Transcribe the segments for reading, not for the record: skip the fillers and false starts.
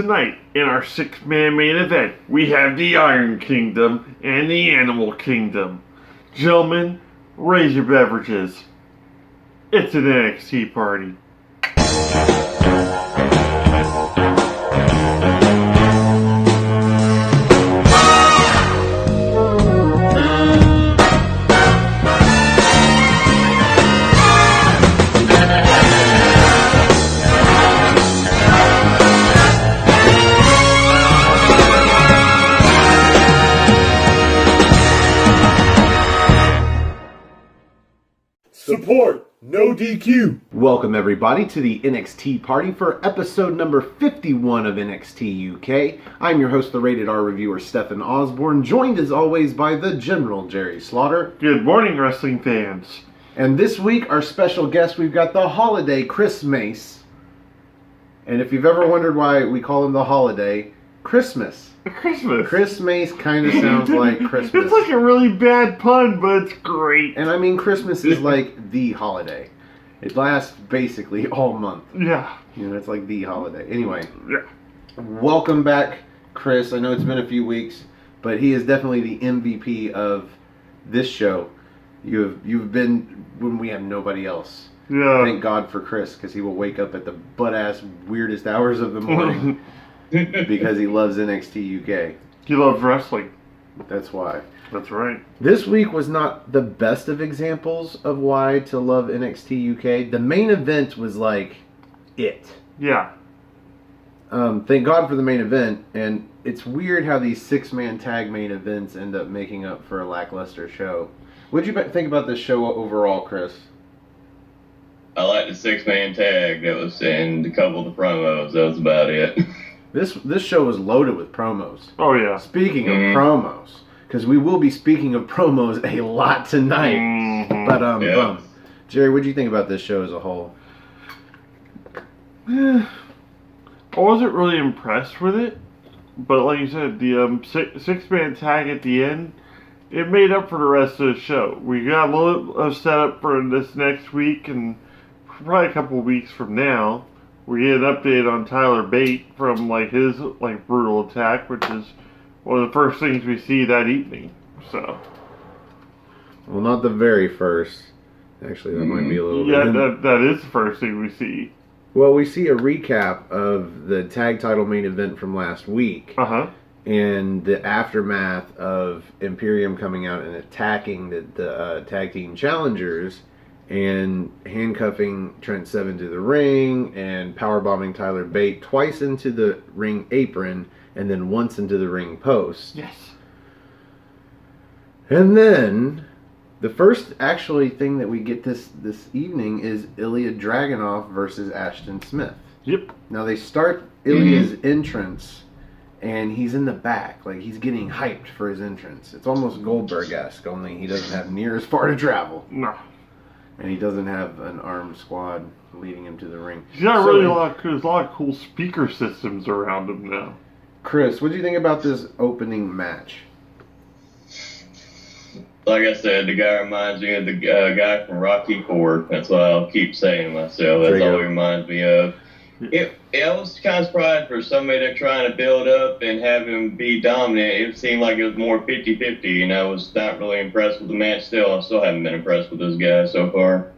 tonight, in our six-man main event, we have the Iron Kingdom and the Animal Kingdom. Gentlemen, raise your beverages. It's an NXT party. Support, no DQ. Welcome everybody to the NXT party for episode number 51 of NXT UK. I'm your host, the Rated R reviewer, Stephen Osborne, joined as always by the General Jerry Slaughter. Good morning, wrestling fans. And this week, our special guest, we've got the Holiday, Chris Mace. And if you've ever wondered why we call him the Holiday, Christmas. Christmas. Chris Mace kind of sounds like Christmas. It's like a really bad pun, but it's great. And I mean, Christmas is like the holiday. It lasts basically all month. Yeah. You know, it's like the holiday. Anyway. Yeah. Welcome back, Chris. I know it's been a few weeks, but he is definitely the MVP of this show. You've been when we have nobody else. Yeah. Thank God for Chris, because he will wake up at the butt-ass weirdest hours of the morning because he loves NXT UK. He loves wrestling. That's why. That's right. This week was not the best of examples of why to love NXT UK. The main event was like it. Yeah. Thank God for the main event, and it's weird how these six-man tag main events end up making up for a lackluster show. What did you think about this show overall, Chris? I like the six-man tag that was in a couple of the promos. That was about it. This show was loaded with promos. Oh, yeah. Speaking of promos, because we will be speaking of promos a lot tonight. Mm-hmm. But, Jerry, what do you think about this show as a whole? I wasn't really impressed with it, but like you said, the six-man tag at the end, it made up for the rest of the show. We got a little of setup for this next week, and probably a couple of weeks from now, we get an update on Tyler Bate from his brutal attack, which is one of the first things we see that evening. So, well, not the very first. Actually, that might be a little bit. Yeah, that is the first thing we see. Well, we see a recap of the tag title main event from last week. And the aftermath of Imperium coming out and attacking the tag team challengers and handcuffing Trent Seven to the ring and powerbombing Tyler Bate twice into the ring apron and then once into the ring post. Yes. And then the first actually thing that we get this evening is Ilya Dragunov versus Ashton Smith. Yep. Now they start Ilya's entrance and he's in the back, like he's getting hyped for his entrance. It's almost Goldberg-esque, only he doesn't have near as far to travel. No. And he doesn't have an armed squad leading him to the ring. He's got there's a lot of cool speaker systems around him now. Chris, what do you think about this opening match? Like I said, the guy reminds me of the guy from Rocky IV. That's what I'll keep saying to myself. That's all he reminds me of. I was kind of surprised for somebody they're trying to build up and have him be dominant. It seemed like it was more 50-50, and I was not really impressed with the match still. I still haven't been impressed with this guy so far.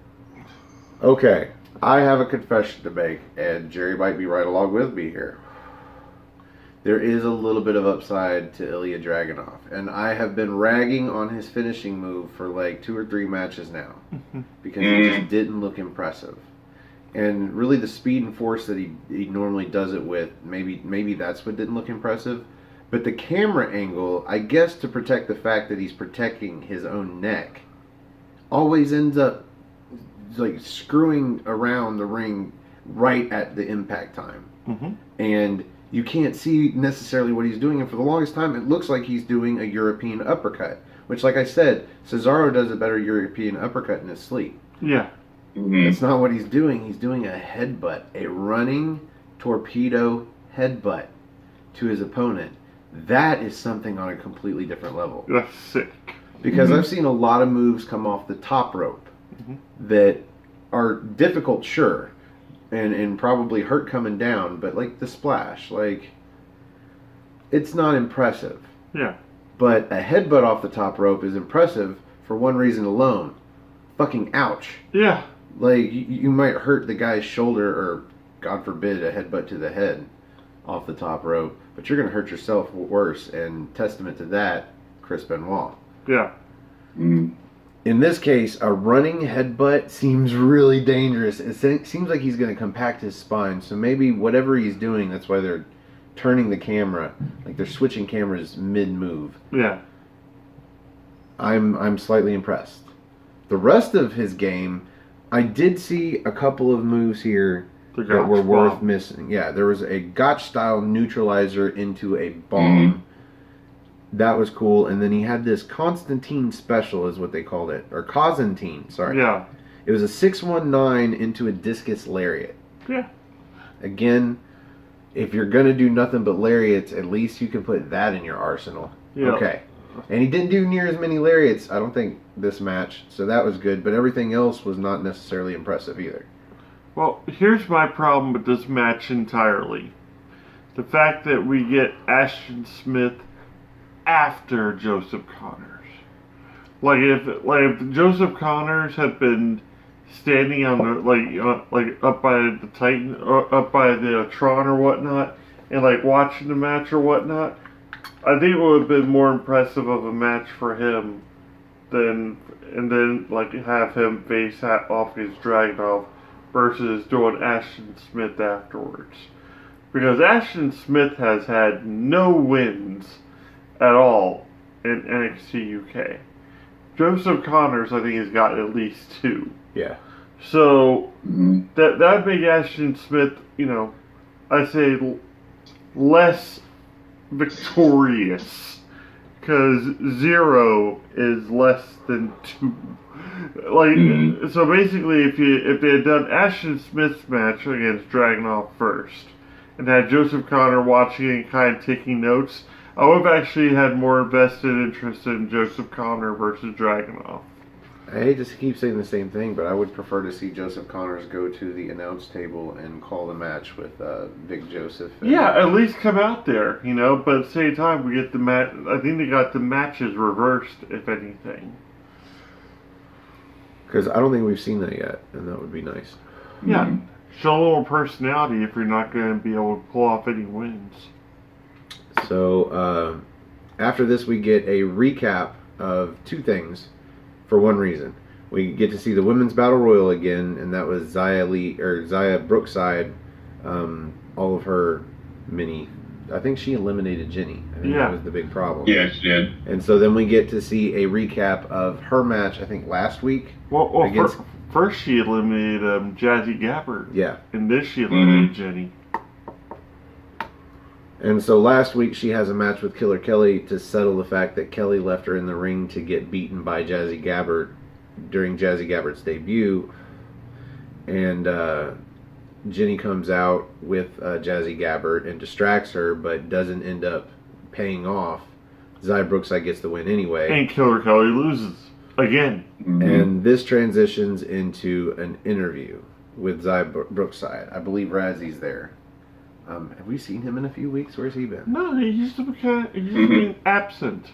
Okay, I have a confession to make, and Jerry might be right along with me here. There is a little bit of upside to Ilya Dragunov, and I have been ragging on his finishing move for like 2 or 3 matches now because he just didn't look impressive. And really the speed and force that he normally does it with, maybe that's what didn't look impressive. But the camera angle, I guess to protect the fact that he's protecting his own neck, always ends up like screwing around the ring right at the impact time. And you can't see necessarily what he's doing. And for the longest time, it looks like he's doing a European uppercut. Which, like I said, Cesaro does a better European uppercut in his sleep. Yeah. That's not what he's doing. He's doing a headbutt, a running torpedo headbutt to his opponent. That is something on a completely different level. That's sick. Because I've seen a lot of moves come off the top rope that are difficult, sure, and probably hurt coming down, but like the splash, like it's not impressive. Yeah. But a headbutt off the top rope is impressive for one reason alone. Fucking ouch. Yeah. Like, you might hurt the guy's shoulder, or, God forbid, a headbutt to the head off the top rope, but you're going to hurt yourself worse, and testament to that, Chris Benoit. Yeah. In this case, a running headbutt seems really dangerous. It seems like he's going to compact his spine, so maybe whatever he's doing, that's why they're turning the camera, like they're switching cameras mid-move. Yeah. I'm slightly impressed. The rest of his game, I did see a couple of moves here that were worth missing. Yeah, there was a Gotch-style neutralizer into a bomb. That was cool. And then he had this Constantine special, is what they called it. Or Cosentine, sorry. Yeah. It was a 619 into a discus lariat. Yeah. Again, if you're going to do nothing but lariats, at least you can put that in your arsenal. Yeah. Okay. And he didn't do near as many lariats, I don't think, this match. So that was good. But everything else was not necessarily impressive either. Well, here's my problem with this match entirely. The fact that we get Ashton Smith after Joseph Connors. Like if Joseph Connors had been standing on the like up by the Titan, or up by the Tron or whatnot, and like watching the match or whatnot, I think it would have been more impressive of a match for him than, and then like have him face off his Dragunov versus doing Ashton Smith afterwards. Because Ashton Smith has had no wins at all in NXT UK. Joseph Connors, I think, has got at least 2. Yeah. So that made Ashton Smith, I say less victorious, because 0 is less than 2. So basically, if they had done Ashton Smith's match against Dragunov first, and had Joseph Connor watching and kind of taking notes, I would have actually had more vested interest in Joseph Connor versus Dragunov. I hate to keep saying the same thing, but I would prefer to see Joseph Connors go to the announce table and call the match with Big Joseph. Yeah, at least come out there, But at the same time, we get the match. I think they got the matches reversed, if anything. Because I don't think we've seen that yet, and that would be nice. Yeah, show a little personality if you're not going to be able to pull off any wins. So, after this, we get a recap of 2 things for one reason. We get to see the Women's Battle Royal again, and that was Xia Brookside, all of her I think she eliminated Jenny. I think that was the big problem. Yeah, she did. And so then we get to see a recap of her match, I think last week. Well, first she eliminated Jazzy Gabbard. Yeah. And then she eliminated Jenny. And so last week she has a match with Killer Kelly to settle the fact that Kelly left her in the ring to get beaten by Jazzy Gabbard during Jazzy Gabbard's debut. And Jenny comes out with Jazzy Gabbard and distracts her, but doesn't end up paying off. Xia Brookside gets the win anyway. And Killer Kelly loses. Again. And this transitions into an interview with Xia Brookside. I believe Razzy's there. Have we seen him in a few weeks? Where's he been? No, he's been absent.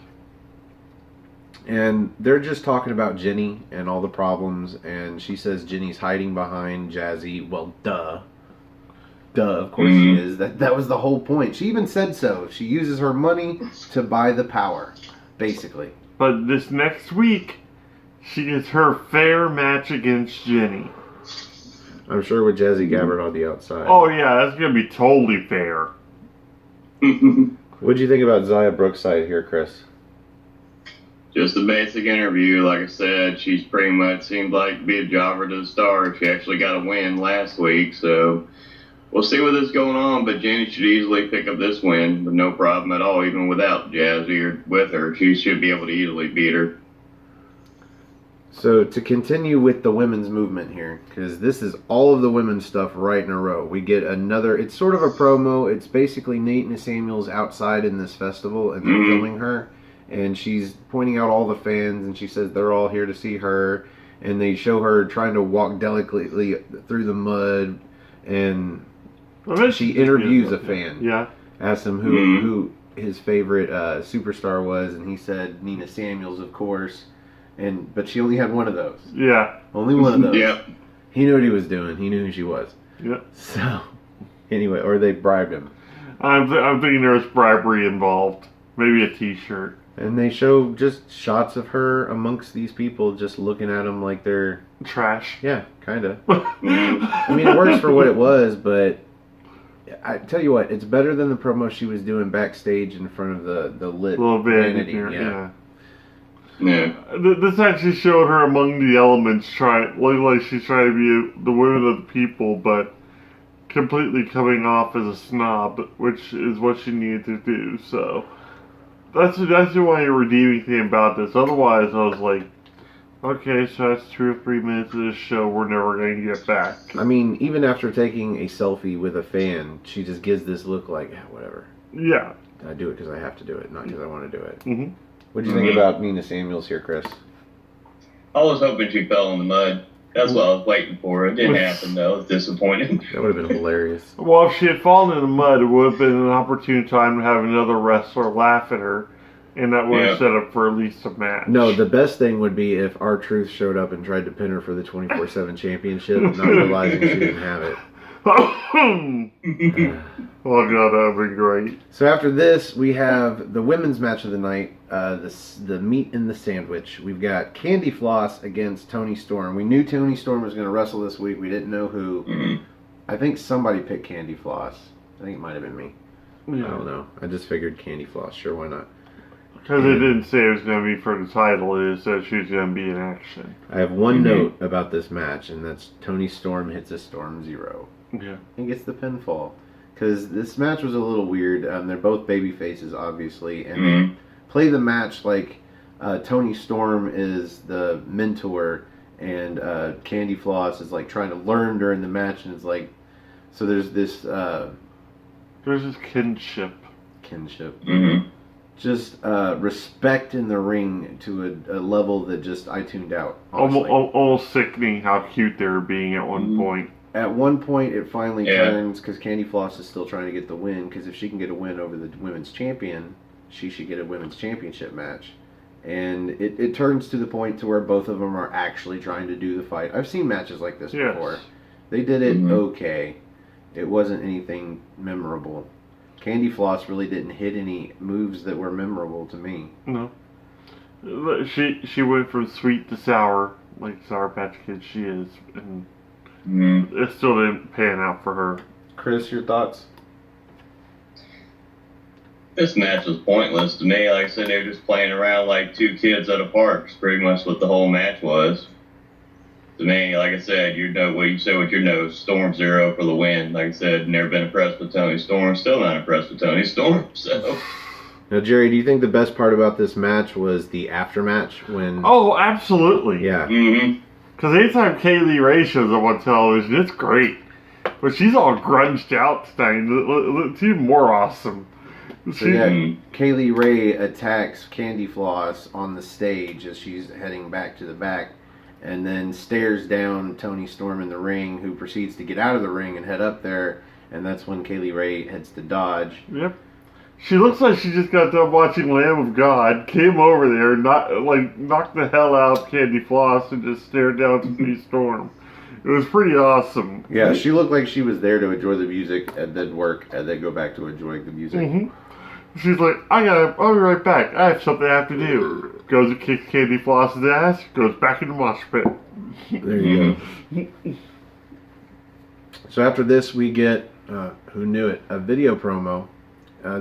And they're just talking about Jenny and all the problems, and she says Jenny's hiding behind Jazzy. Well, duh. Of course she is. That was the whole point. She even said so. She uses her money to buy the power, basically. But this next week, she gets her fair match against Jenny. I'm sure with Jazzy Gabbard on the outside. Oh yeah, that's gonna be totally fair. What'd you think about Xia Brookside here, Chris? Just a basic interview. Like I said, she's pretty much seemed like to be a jobber to the start. She actually got a win last week, so we'll see what's going on. But Jenny should easily pick up this win with no problem at all, even without Jazzy or with her. She should be able to easily beat her. So to continue with the women's movement here, because this is all of the women's stuff right in a row. We get another, it's sort of a promo. It's basically Nate Samuels outside in this festival, and they're filming her. And she's pointing out all the fans, and she says they're all here to see her. And they show her trying to walk delicately through the mud, and she interviews a fan. Yeah. Asks him who his favorite superstar was, and he said Nina Samuels, of course. But she only had one of those. Yeah. Only one of those. Yeah. He knew what he was doing. He knew who she was. Yeah. So, anyway, or they bribed him. I'm thinking there was bribery involved. Maybe a T-shirt. And they show just shots of her amongst these people, just looking at them like they're trash. Yeah, kind of. I mean, it works for what it was, but I tell you what, it's better than the promo she was doing backstage in front of the lit little vanity. Yeah. This actually showed her among the elements, looking like she's trying to be the women of the people, but completely coming off as a snob, which is what she needed to do. So that's the only redeeming thing about this. Otherwise, I was like, okay, so that's 2 or 3 minutes of this show we're never going to get back. I mean, even after taking a selfie with a fan, she just gives this look like, whatever. Yeah. I do it because I have to do it, not because I want to do it. Mm-hmm. What do you think about Nina Samuels here, Chris? I was hoping she fell in the mud. That's what I was waiting for. It didn't happen, though. It was disappointing. That would have been hilarious. Well, if she had fallen in the mud, it would have been an opportune time to have another wrestler laugh at her, and that would have set up for at least a match. No, the best thing would be if R-Truth showed up and tried to pin her for the 24/7 championship, not realizing she didn't have it. Oh god, that would be great. So after this, we have the women's match of the night, the meat in the sandwich. We've got Candy Floss against Toni Storm. We knew Toni Storm was going to wrestle this week. We didn't know who. Mm-hmm. I think somebody picked Candy Floss. I think it might have been me. Yeah. I don't know. I just figured Candy Floss. Sure, why not? Because they didn't say it was going to be for the title. It said she was going to be in action. I have one note about this match, and that's Toni Storm hits a Storm Zero. Yeah. And gets the pinfall. Because this match was a little weird. They're both baby faces, obviously. And they play the match like Toni Storm is the mentor and Candy Floss is like trying to learn during the match. And it's like, so there's this... there's this kinship. Mm-hmm. Just respect in the ring to a level that just I tuned out. Almost sickening how cute they were being at one point. At one point, it finally turns because Candy Floss is still trying to get the win. Because if she can get a win over the women's champion, she should get a women's championship match. And it turns to the point to where both of them are actually trying to do the fight. I've seen matches like this before. They did it okay. It wasn't anything memorable. Candy Floss really didn't hit any moves that were memorable to me. No. She went from sweet to sour, like Sour Patch Kid she is, and it still didn't pan out for her. Chris, your thoughts? This match was pointless to me. Like I said, they were just playing around like two kids at a park. It's pretty much what the whole match was. To me, like I said, you know what you said with your nose, Storm Zero for the win. Like I said, never been impressed with Toni Storm. Still not impressed with Toni Storm. So. Now, Jerry, do you think the best part about this match was the aftermatch when? Oh, absolutely. Yeah. Mm-hmm. Because anytime Kaylee Ray shows up on television, it's great. But she's all grunged out tonight. It's even more awesome. So Kaylee Ray attacks Candy Floss on the stage as she's heading back to the back, and then stares down Toni Storm in the ring, who proceeds to get out of the ring and head up there, and that's when Kaylee Ray heads to dodge. Yep. She looks like she just got done watching Lamb of God, came over there, knocked the hell out of Candy Floss, and just stared down Toni Storm. It was pretty awesome. Yeah, she looked like she was there to enjoy the music and then work and then go back to enjoying the music. Mm-hmm. She's like, I'll be right back. I have something I have to do. Goes and kicks Candy Floss's ass, goes back in the mosh pit. There you go. So after this, we get, who knew it, a video promo.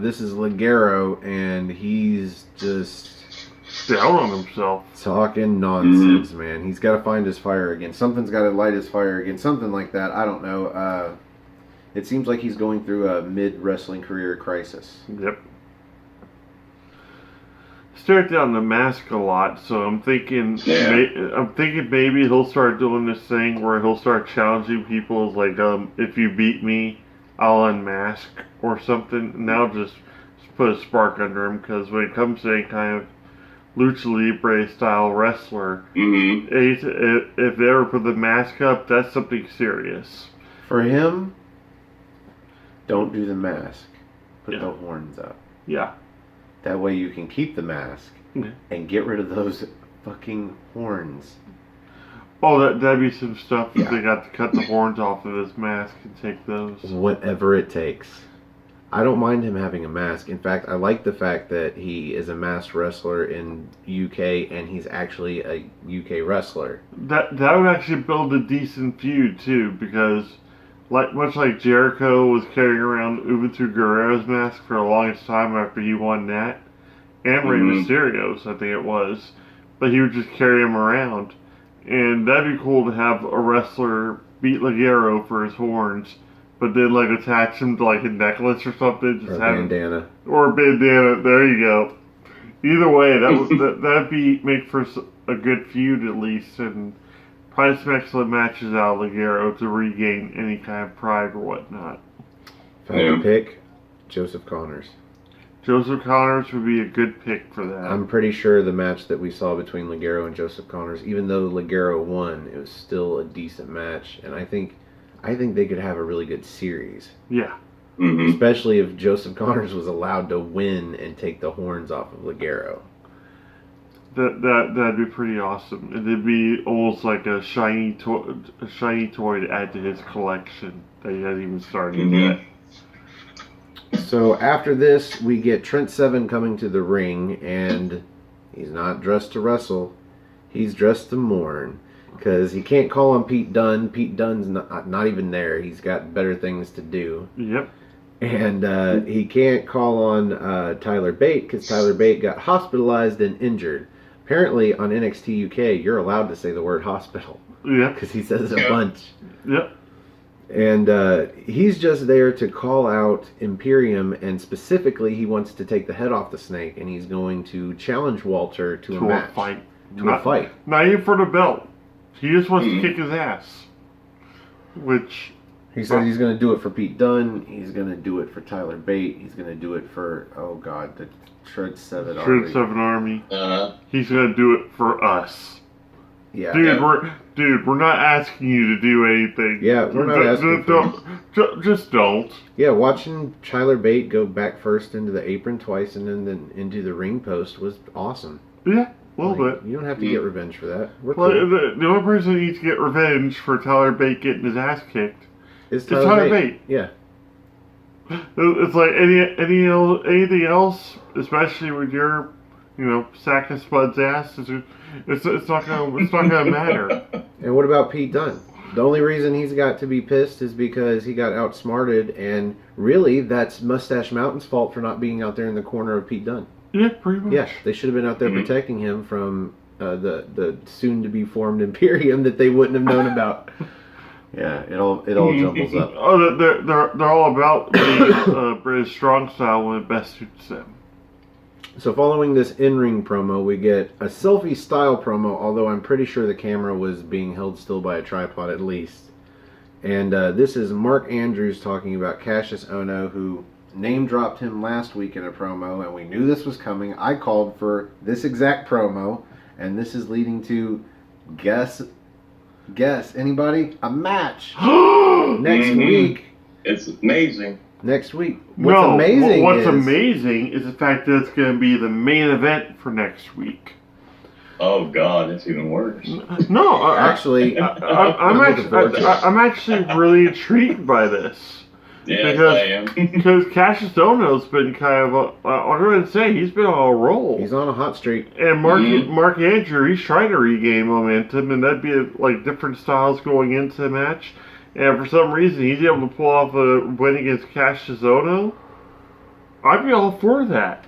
This is Ligero, and he's just down on himself. Talking nonsense, man. He's got to find his fire again. Something's got to light his fire again. Something like that. I don't know. It seems like he's going through a mid-wrestling career crisis. Yep. Stared down the mask a lot, so I'm thinking maybe he'll start doing this thing where he'll start challenging people like, if you beat me, I'll unmask or something. And that'll just put a spark under him, because when it comes to any kind of lucha libre style wrestler, if they ever put the mask up, that's something serious. For him, don't do the mask. Put Yeah. the horns up. Yeah. That way you can keep the mask and get rid of those fucking horns. Oh, that'd be some stuff if Yeah. they got to cut the horns off of his mask and take those. Whatever it takes. I don't mind him having a mask. In fact, I like the fact that he is a masked wrestler in UK and he's actually a UK wrestler. That would actually build a decent feud too, because much like Jericho was carrying around Ubuntu Guerrero's mask for the longest time after he won that, and Rey Mysterio's, I think it was, but he would just carry him around, and that'd be cool to have a wrestler beat Ligero for his horns, but then like attach him to like a necklace or something, just Or a have bandana. or a bandana. There you go. Either way, that'd be make for a good feud at least, and probably some excellent matches out of Ligero to regain any kind of pride or whatnot. If I had to pick, Joseph Connors. Joseph Connors would be a good pick for that. I'm pretty sure the match that we saw between Ligero and Joseph Connors, even though Ligero won, it was still a decent match, and I think they could have a really good series. Yeah. Mm-hmm. Especially if Joseph Connors was allowed to win and take the horns off of Ligero. That'd be pretty awesome. And it'd be almost like a shiny toy to add to his collection that he hasn't even started yet. So after this, we get Trent Seven coming to the ring, and he's not dressed to wrestle. He's dressed to mourn. Because he can't call on Pete Dunne. Pete Dunne's not even there. He's got better things to do. Yep. And he can't call on Tyler Bate because Tyler Bate got hospitalized and injured. Apparently on NXT UK, you're allowed to say the word hospital. Yep. Because he says it a bunch. Yep. And he's just there to call out Imperium, and specifically he wants to take the head off the snake, and he's going to challenge Walter to a match. Fight. A fight. Not even for the belt. He just wants to kick his ass. Which... He said he's going to do it for Pete Dunne. He's going to do it for Tyler Bate. He's going to do it for, oh God, the Shred 7 Army. Shred 7 Army. He's going to do it for us. Yeah. Dude, we're not asking you to do anything. Yeah, we're not asking for Just don't. Yeah, watching Tyler Bate go back first into the apron twice and then into the ring post was awesome. Yeah. A little bit. You don't have to get revenge for that. Well, the only person who needs to get revenge for Tyler Bate getting his ass kicked is Tyler Bate. Yeah. It's like anything else, especially with your, sack of Spud's ass. It's not gonna matter. And what about Pete Dunne? The only reason he's got to be pissed is because he got outsmarted, and really that's Mustache Mountain's fault for not being out there in the corner of Pete Dunne. Yeah, pretty much. Yeah, they should have been out there protecting him from the soon-to-be-formed Imperium that they wouldn't have known about. Yeah, it all jumbles up. Oh, they're all about the British strong style when it best suits them. So following this in-ring promo, we get a selfie-style promo, although I'm pretty sure the camera was being held still by a tripod at least. And this is Mark Andrews talking about Cassius Ono, who name-dropped him last week in a promo, and we knew this was coming. I called for this exact promo, and this is leading to, guess, anybody? A match! Next week. It's amazing. Next week. What's amazing is the fact that it's going to be the main event for next week. Oh God, it's even worse. No, I'm actually really intrigued by this. Yes, I am. Because Cassius Ohno's been kind of I'm going to say he's been on a roll. He's on a hot streak. And Mark Andrew, he's trying to regain momentum, and that'd be like different styles going into the match. And for some reason, he's able to pull off a win against Cassius Ohno. I'd be all for that.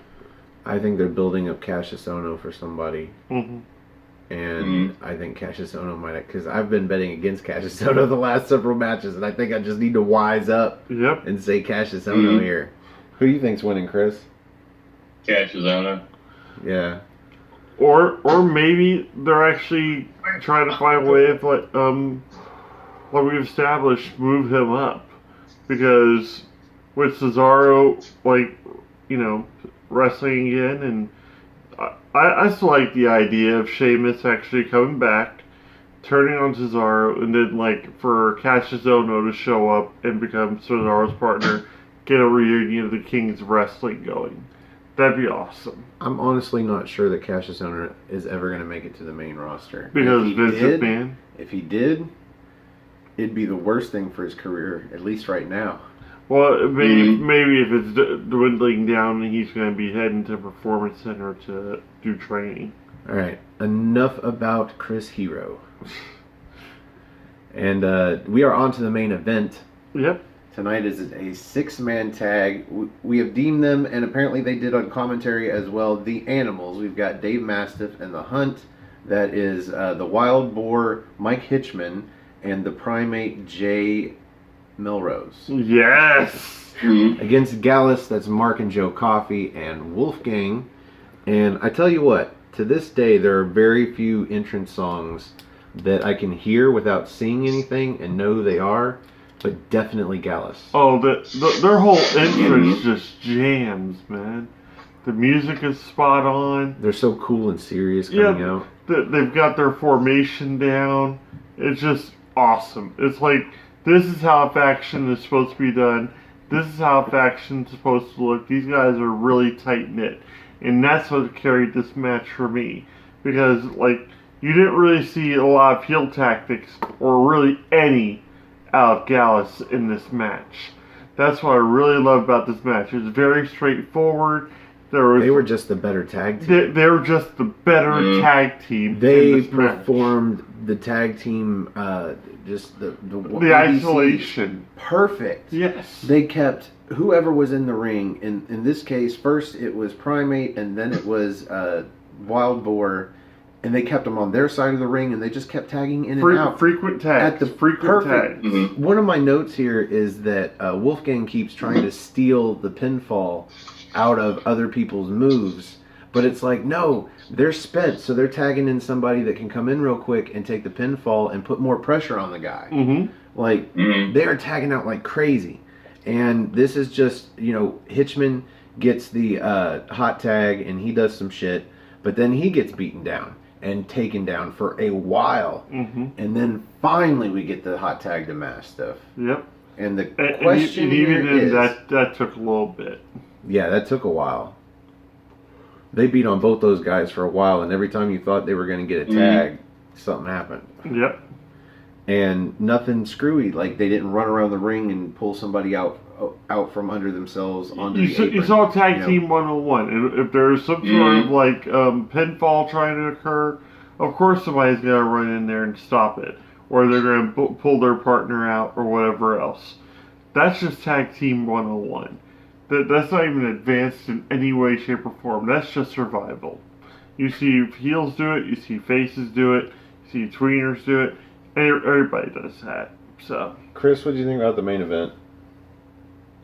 I think they're building up Cassius Ohno for somebody. Mm-hmm. And I think Cassius Ohno might, because I've been betting against Cassius Ohno the last several matches, and I think I just need to wise up and say Cassius Ohno here. Who do you think's winning, Chris? Cassius Ohno. Yeah. Or maybe they're actually trying to find a way of like we've established, move him up, because with Cesaro wrestling again, and I still like the idea of Sheamus actually coming back turning on Cesaro, and then like for Cassius Ohno to show up and become Cesaro's partner, get a reunion of the Kings of Wrestling going. That'd be awesome. I'm honestly not sure that Cassius Ohno is ever going to make it to the main roster. Because Vince McMahon? If he did, it'd be the worst thing for his career, at least right now. Well, maybe if it's dwindling down, he's going to be heading to Performance Center to do training. All right, enough about Chris Hero. And we are on to the main event. Yep. Tonight is a 6-man tag. We have deemed them, and apparently they did on commentary as well, the Animals. We've got Dave Mastiff and the Hunt. That is the Wild Boar, Mike Hitchman, and the Primate, Jay Melrose. Yes! Against Gallus, that's Mark and Joe Coffey and Wolfgang. And I tell you what, to this day, there are very few entrance songs that I can hear without seeing anything and know who they are, but definitely Gallus. Oh, their whole entrance just jams, man. The music is spot on. They're so cool and serious coming out. They've got their formation down. It's just awesome. It's like, this is how a faction is supposed to be done. This is how a faction is supposed to look. These guys are really tight-knit. And that's what carried this match for me. Because, like, you didn't really see a lot of heel tactics, or really any, out of Gallus in this match. That's what I really love about this match. It was very straightforward. They were just the better tag team. They were just the better tag team. They performed the tag team, just the isolation. Perfect. Yes. They kept whoever was in the ring. In this case, first it was Primate, and then it was Wild Boar, and they kept them on their side of the ring, and they just kept tagging in and out. Frequent tags. At the frequent tags. Mm-hmm. One of my notes here is that Wolfgang keeps trying to steal the pinfall out of other people's moves, but it's like, no, they're sped, so they're tagging in somebody that can come in real quick and take the pinfall and put more pressure on the guy. Like, they are tagging out like crazy. And this is just, Hitchman gets the hot tag and he does some shit, but then he gets beaten down and taken down for a while. And then finally we get the hot tag to Mastiff. Yep. And the question here is... that took a little bit. Yeah, that took a while. They beat on both those guys for a while, and every time you thought they were going to get a tag, something happened. Yep. And nothing screwy. Like, they didn't run around the ring and pull somebody out from under themselves onto the apron. You saw Tag Team 101. And if there's some sort of, like, pinfall trying to occur, of course somebody's going to run in there and stop it. Or they're going to pull their partner out or whatever else. That's just Tag Team 101. That's not even advanced in any way, shape, or form. That's just survival. You see heels do it. You see faces do it. You see tweeners do it. Everybody does that. So, Chris, what do you think about the main event?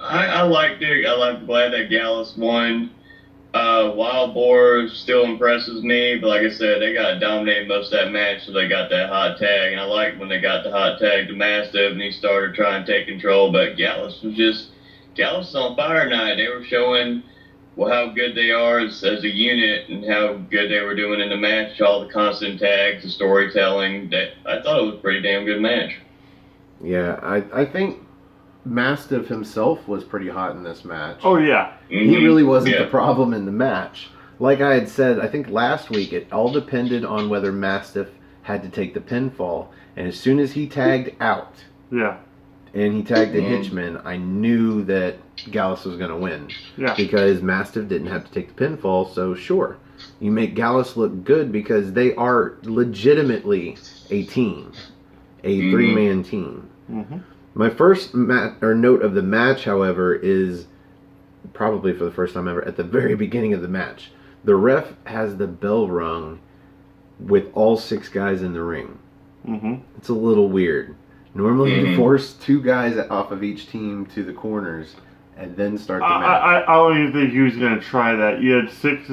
I liked it. I'm glad that Gallus won. Wild Boar still impresses me, but like I said, they got dominated most of that match, so they got that hot tag. And I liked when they got the hot tag to Mastiff and he started trying to take control, but Gallus was on fire tonight. They were showing how good they are as a unit and how good they were doing in the match. All the constant tags, the storytelling. I thought it was a pretty damn good match. Yeah, I think Mastiff himself was pretty hot in this match. Oh, yeah. He really wasn't the problem in the match. Like I had said, I think last week, it all depended on whether Mastiff had to take the pinfall. And as soon as he tagged out... Yeah. And he tagged a Hitchman, I knew that Gallus was going to win. Yeah. Because Mastiff didn't have to take the pinfall, so sure. You make Gallus look good because they are legitimately a team. A three-man team. My first note of the match, however, is probably for the first time ever, at the very beginning of the match. The ref has the bell rung with all 6 guys in the ring. It's a little weird. Normally you force 2 guys off of each team to the corners and then start the match. I don't even think he was going to try that. You had 6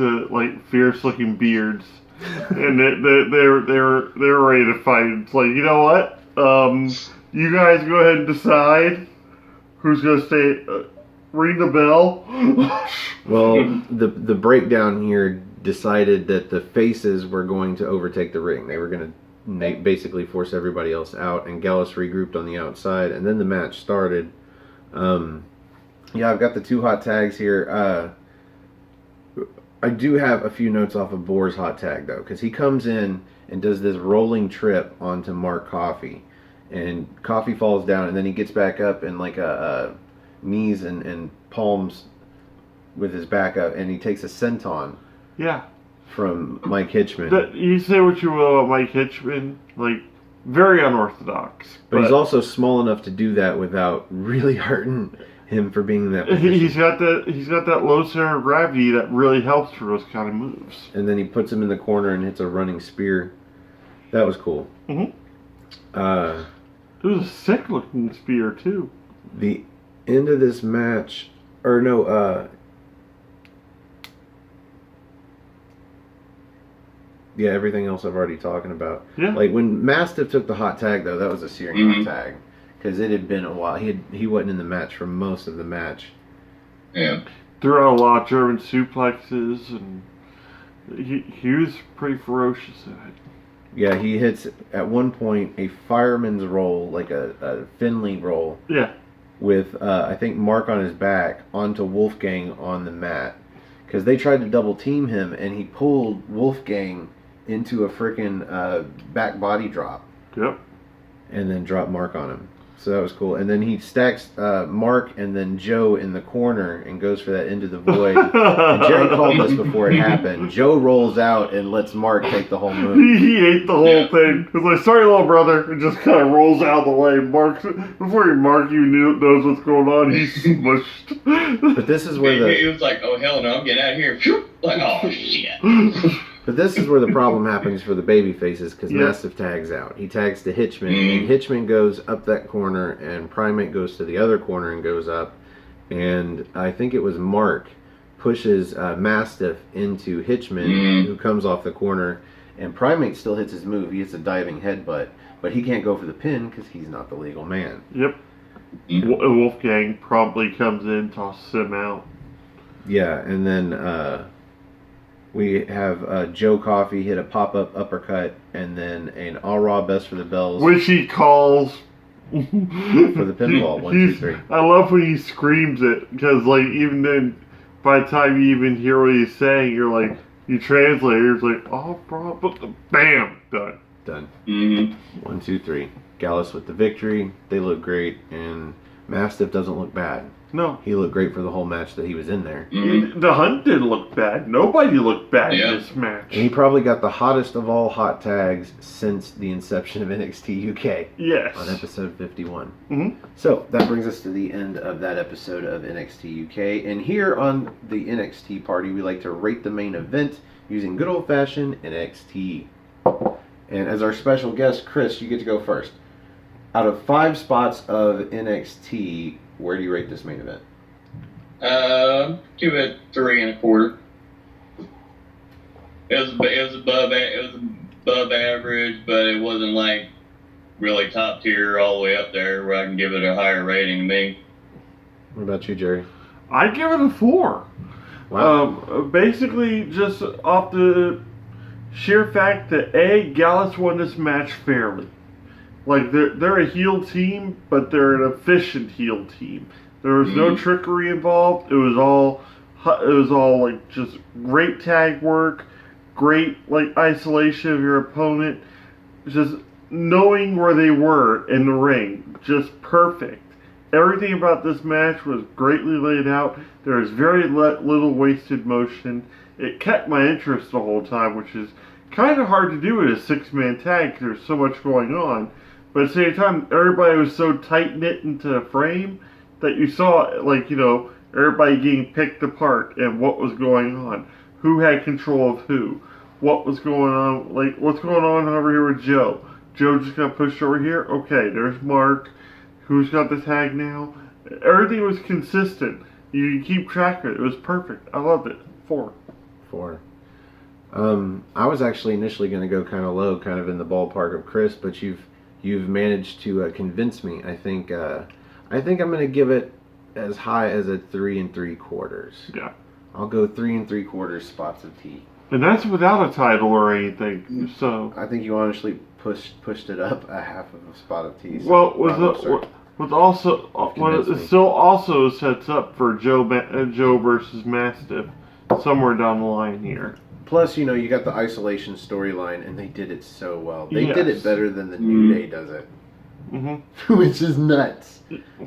fierce-looking beards, and they were ready to fight. It's like, you know what? You guys go ahead and decide who's going to stay. Ring the bell. Well, the breakdown here decided that the faces were going to overtake the ring. They were going to And they basically forced everybody else out, and Gallus regrouped on the outside, and then the match started. Yeah, I've got the 2 hot tags here. I do have a few notes off of Boar's hot tag, though, because he comes in and does this rolling trip onto Mark Coffey. And Coffey falls down, and then he gets back up in like a knees and palms with his back up, and he takes a senton. Yeah. From Mike Hitchman. You say what you will about Mike Hitchman, like, very unorthodox. But he's also small enough to do that without really hurting him for being in that position. He's got that low center of gravity that really helps for those kind of moves. And then he puts him in the corner and hits a running spear. That was cool. Mm-hmm. It was a sick-looking spear, too. The end of this match... Or no, yeah, everything else I've already talking about. Yeah. Like, when Mastiff took the hot tag, though, that was a searing hot tag. Because it had been a while. He wasn't in the match for most of the match. Yeah. Threw out a lot of German suplexes, and he was pretty ferocious in it. Yeah, he hits, at one point, a fireman's roll, like a Finley roll. Yeah. With, I think, Mark on his back onto Wolfgang on the mat. Because they tried to double team him, and he pulled Wolfgang into a freaking back body drop. Yep. And then dropped Mark on him. So that was cool. And then he stacks Mark and then Joe in the corner and goes for that into the void. And Jerry called this before it happened. Joe rolls out and lets Mark take the whole move. He ate the whole thing. He's like, sorry, little brother. And just kind of rolls out of the way. Before Mark knows what's going on, he's smushed. But this is where he was like, oh, hell no, I'm getting out of here. Like, oh, shit. But this is where the problem happens for the baby faces, because Mastiff tags out. He tags to Hitchman, and Hitchman goes up that corner, and Primate goes to the other corner and goes up. And I think it was Mark pushes Mastiff into Hitchman, who comes off the corner, and Primate still hits his move. He hits a diving headbutt, but he can't go for the pin because he's not the legal man. Yep. Wolfgang promptly comes in, tosses him out. Yeah, and then... we have Joe Coffey hit a pop-up uppercut, and then an all-raw best for the bells. Which he calls... for the pinfall, 1, 2, 3. I love when he screams it, because, like, even then, by the time you even hear what he's saying, you're like, you translate, you're like, oh, bro, but bam, done. Done. 1, 2, 3. Gallus with the victory. They look great, and Mastiff doesn't look bad. No. He looked great for the whole match that he was in there. The Hunt didn't look bad. Nobody looked bad in this match. And he probably got the hottest of all hot tags since the inception of NXT UK. Yes. On episode 51. So, that brings us to the end of that episode of NXT UK. And here on the NXT party, we like to rate the main event using good old-fashioned NXT. And as our special guest, Chris, you get to go first. Out of 5 spots of NXT, where do you rate this main event? Give it 3 1/4. It was above average, but it wasn't like really top tier all the way up there where I can give it a higher rating to me. What about you, Jerry? I give it a 4. Wow. Basically, just off the sheer fact that Gallus won this match fairly. Like, they're a heel team, but they're an efficient heel team. There was no trickery involved. It was all like just great tag work, great like isolation of your opponent, just knowing where they were in the ring, just perfect. Everything about this match was greatly laid out. There was very little wasted motion. It kept my interest the whole time, which is kind of hard to do in a 6-man tag because there's so much going on. But at the same time, everybody was so tight-knit into a frame that you saw, like, you know, everybody getting picked apart and what was going on. Who had control of who. What was going on. Like, what's going on over here with Joe? Joe just got pushed over here? Okay, there's Mark. Who's got the tag now? Everything was consistent. You keep track of it. It was perfect. I loved it. 4. I was actually initially going to go kind of low, kind of in the ballpark of Chris, but you've managed to convince me. I think I'm going to give it as high as a 3 3/4. Yeah. I'll go 3 3/4 spots of tea. And that's without a title or anything. So I think you honestly pushed it up a half of a spot of tea. So well, it still also sets up for Joe versus Mastiff somewhere down the line here. Plus, you got the isolation storyline, and they did it so well. They did it better than the New Day does it. Mm-hmm. Which is nuts.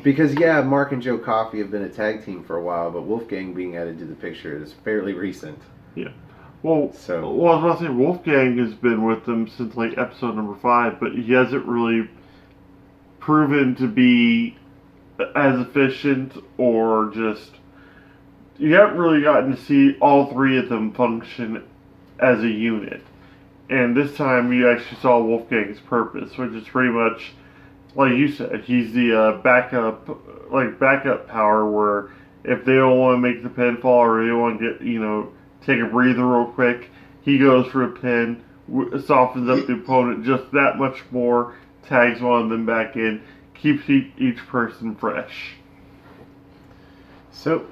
Because, Mark and Joe Coffey have been a tag team for a while, but Wolfgang being added to the picture is fairly recent. Yeah. Well, I was about to say, Wolfgang has been with them since, like, episode number 5, but he hasn't really proven to be as efficient or just... You haven't really gotten to see all 3 of them function as a unit. And this time you actually saw Wolfgang's purpose, which is pretty much, like you said, he's the backup power where if they don't want to make the pinfall or they want to get, take a breather real quick, he goes for a pin, softens up the opponent just that much more, tags one of them back in, keeps each person fresh. So,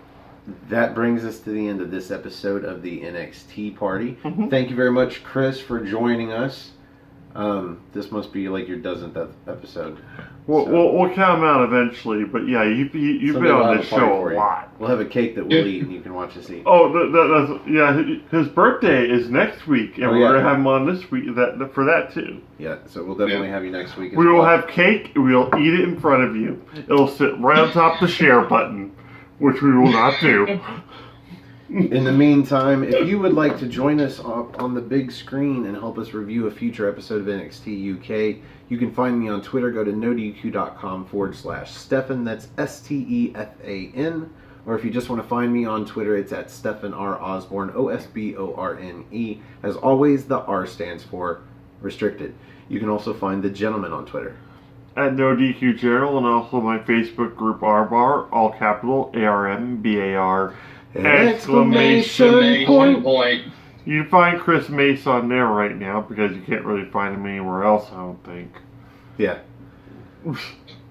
that brings us to the end of this episode of the NXT party. Mm-hmm. Thank you very much, Chris, for joining us. This must be like your dozenth episode. We'll count them out eventually, but you've been on this show a lot. We'll have a cake that we'll eat, and you can watch us eat. Oh, his birthday is next week, and we're gonna have him on this week for that too. Yeah, so we'll definitely have you next week. We will have cake. We'll eat it in front of you. It'll sit right on top of the share button, which we will not do. In the meantime, if you would like to join us on the big screen and help us review a future episode of NXT UK, you can find me on Twitter. Go to nodq.com/Stefan. That's STEFAN. Or if you just want to find me on Twitter, it's at Stefan R. Osborne, OSBORNE. As always, the R stands for restricted. You can also find the gentleman on Twitter at NoDQ Journal, and also my Facebook group RBAR, all capital ARMBAR. Exclamation point. You find Chris Mace on there right now because you can't really find him anywhere else, I don't think. Yeah.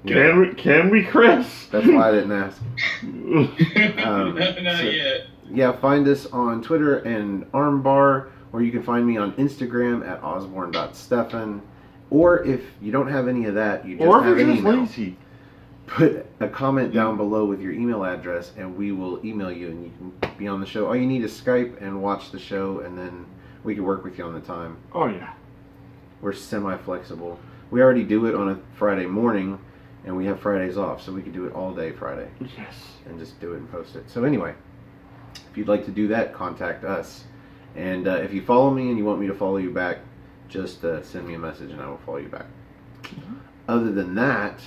Can we, Chris? That's why I didn't ask. Not yet. Yeah, find us on Twitter and Armbar, or you can find me on Instagram at osborne.stefan. Or if you don't have any of that, you just have an email. Lazy. Put a comment down below with your email address, and we will email you, and you can be on the show. All you need is Skype and watch the show, and then we can work with you on the time. Oh, yeah. We're semi-flexible. We already do it on a Friday morning, and we have Fridays off, so we can do it all day Friday. Yes. And just do it and post it. So anyway, if you'd like to do that, contact us. And if you follow me and you want me to follow you back, just send me a message, and I will follow you back. Mm-hmm. Other than that...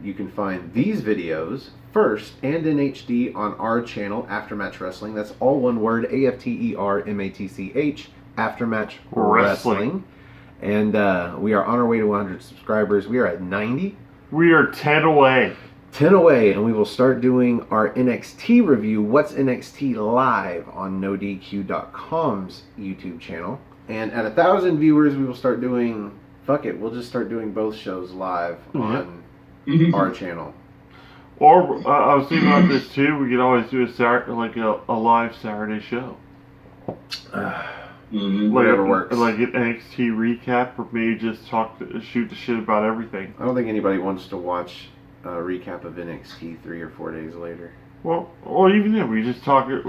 you can find these videos first and in HD on our channel, Aftermatch Wrestling. That's all one word, AFTERMATCH, Aftermatch Wrestling. And we are on our way to 100 subscribers. We are at 90. We are 10 away. 10 away, and we will start doing our NXT review, What's NXT Live, on NoDQ.com's YouTube channel. And at 1,000 viewers, we will start doing... Fuck it, we'll just start doing both shows live on our channel. Or, I was thinking about this too, we could always do a live Saturday show. Whatever works. Like an NXT recap, or maybe just shoot the shit about everything. I don't think anybody wants to watch a recap of NXT 3 or 4 days later. Well, even then, we just talk shit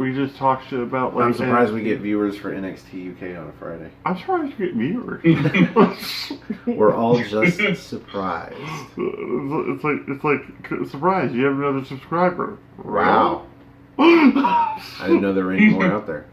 about. Like, I'm surprised we get viewers for NXT UK on a Friday. I'm surprised we get viewers. We're all just surprised. It's like surprise. You have another subscriber. Wow. I didn't know there were any more out there.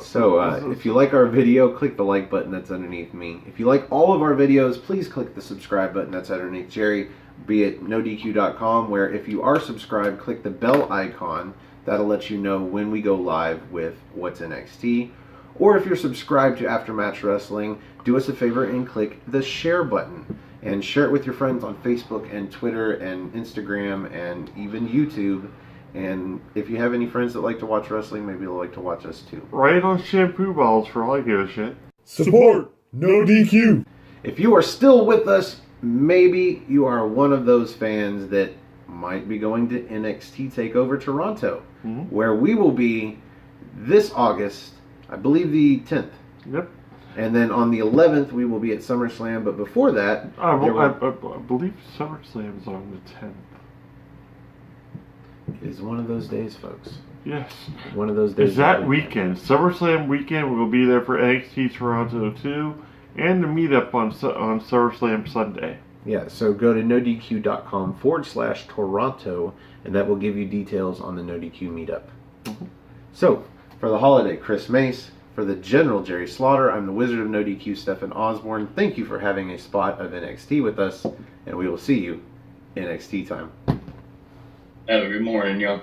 So, if you like our video, click the like button that's underneath me. If you like all of our videos, please click the subscribe button that's underneath Jerry. Be it NoDQ.com, where if you are subscribed, click the bell icon. That'll let you know when we go live with What's NXT. Or if you're subscribed to Aftermatch Wrestling, do us a favor and click the share button. And share it with your friends on Facebook and Twitter and Instagram and even YouTube. And if you have any friends that like to watch wrestling, maybe they'll like to watch us too. Right on shampoo balls for all I give a shit. Support No DQ. If you are still with us, maybe you are one of those fans that might be going to NXT TakeOver Toronto, where we will be this August, I believe the 10th. Yep. And then on the 11th, we will be at SummerSlam. But before that, I believe SummerSlam is on the 10th. it is one of those days, folks. Yes. One of those days. Is that weekend. SummerSlam weekend. We'll be there for NXT Toronto 2 and the meetup on SummerSlam Sunday. Yeah, so go to nodq.com/Toronto, and that will give you details on the NoDQ meetup. Mm-hmm. So, for the holiday, Chris Mace, for the General Jerry Slaughter, I'm the Wizard of NoDQ, Stephen Osborne. Thank you for having a spot of NXT with us, and we will see you NXT time. Have a good morning, y'all.